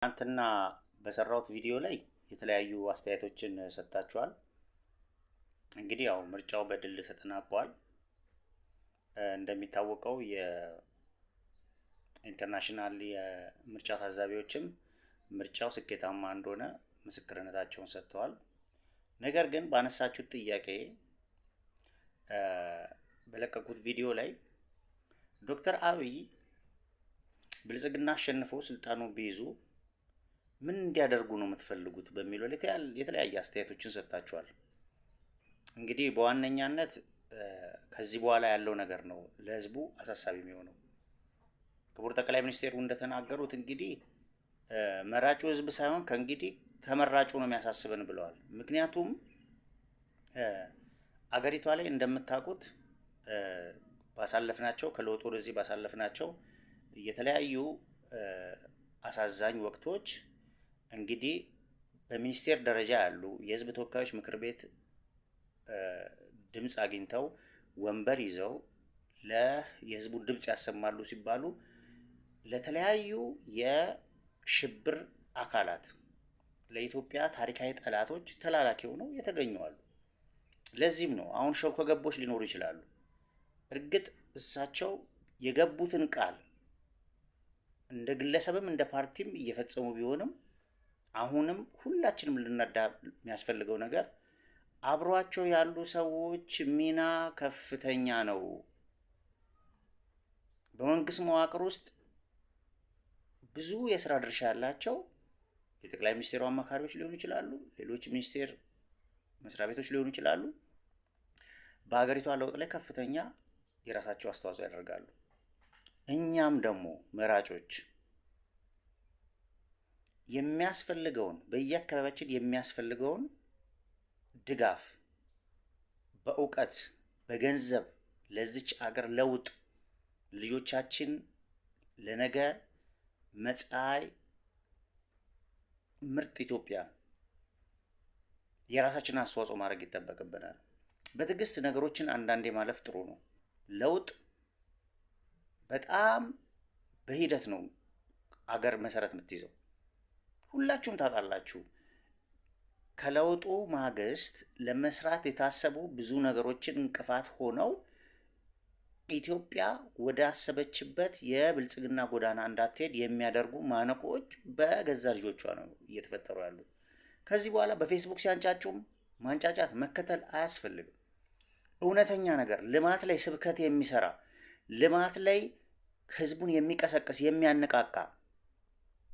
ትናንትና በሰራሁት ቪዲዮ ላይ የተለያዩ አስተያየቶችን ሰጥታችኋል። እንግዲህ ያው ምርጫው በድል ተጠናቋል። እንደሚታወቀው የኢንተርናሽናል የምርጫ ታዛቢዎችም ምርጫው ስኬታማ እንደሆነ ምስክርነታቸውን ሰጥተዋል። ነገር ግን ባነሳችሁት ጥያቄ በለቀቁት ቪዲዮ ላይ ዶክተር አብይ ብልጽግና አሸንፈው ስልጣኑን ቢይዙ ምን እንዲያደርጉ ነው የምትፈልጉት በሚለው ላይ የተለያየ አስተያየቶችን ሰጥታችኋል። እንግዲህ በዋነኛነት ከዚህ በኋላ ያለው ነገር ነው ለህዝቡ አሳሳቢ የሚሆነው። ክቡር ጠቅላይ ሚኒስትሩ እንደተናገሩት እንግዲህ መራጩ ህዝብ ሳይሆን ከእንግዲህ ተመራጩ ነው የሚያሳስበን ብለዋል። ምክንያቱም አገሪቷ ላይ እንደምታውቁት ባሳለፍናቸው ከለውጡ ወደዚህ ባሳለፍናቸው የተለያዩ አሳዛኝ ወቅቶች እንግዲህ በሚኒስቴር ደረጃ ያሉ የህዝብ ተወካዮች ምክር ቤት ድምፅ አግኝተው ወንበር ይዘው የህዝቡን ድምፅ ያሰማሉ ሲባሉ ለተለያዩ የሽብር አካላት ለኢትዮጵያ ታሪካዊ ጠላቶች ተላላኪ ሆነው የተገኙዋሉ። ለዚህም ነው አሁን ሸውከ ገቦች ሊኖሩ ይችላሉ። እርግጥ እሳቸው የገቡትን ቃል እንደ ግለሰብም እንደ ፓርቲም እየፈጸሙ ቢሆንም አሁንም ሁላችንም ልንረዳ የሚያስፈልገው ነገር አብሯቸው ያሉ ሰዎች ሚና ከፍተኛ ነው። በመንግስት መዋቅር ውስጥ ብዙ የስራ ድርሻ ያላቸው የጠቅላይ ሚኒስትሩ አማካሪዎች ሊሆኑ ይችላሉ፣ ሌሎች ሚኒስቴር መስሪያ ቤቶች ሊሆኑ ይችላሉ። በሀገሪቷ ለውጥ ላይ ከፍተኛ የራሳቸው አስተዋጽኦ ያደርጋሉ። እኛም ደግሞ መራጮች የሚያስፈልገውን በየአካባቢያችን የሚያስፈልገውን ድጋፍ በእውቀት በገንዘብ ለዚች አገር ለውጥ ልጆቻችን ለነገ መጻኢ ምርጥ ኢትዮጵያ የራሳችንን አስተዋጽኦ ማድረግ ይጠበቅብናል። በትዕግስት ነገሮችን አንዳንዴ ማለፍ ጥሩ ነው። ለውጥ በጣም በሂደት ነው አገር መሰረት የምትይዘው። ሁላችሁም ታውቃላችሁ። ከለውጡ ማግስት ለመስራት የታሰቡ ብዙ ነገሮችን እንቅፋት ሆነው ኢትዮጵያ ወደ አሰበችበት የብልጽግና ጎዳና እንዳትሄድ የሚያደርጉ ማነቆዎች በገዛ ልጆቿ ነው እየተፈጠሩ ያሉት። ከዚህ በኋላ በፌስቡክ ሲያንጫጩም ማንጫጫት መከተል አያስፈልግም። እውነተኛ ነገር ልማት ላይ ስብከት የሚሰራ ልማት ላይ ህዝቡን የሚቀሰቅስ የሚያነቃቃ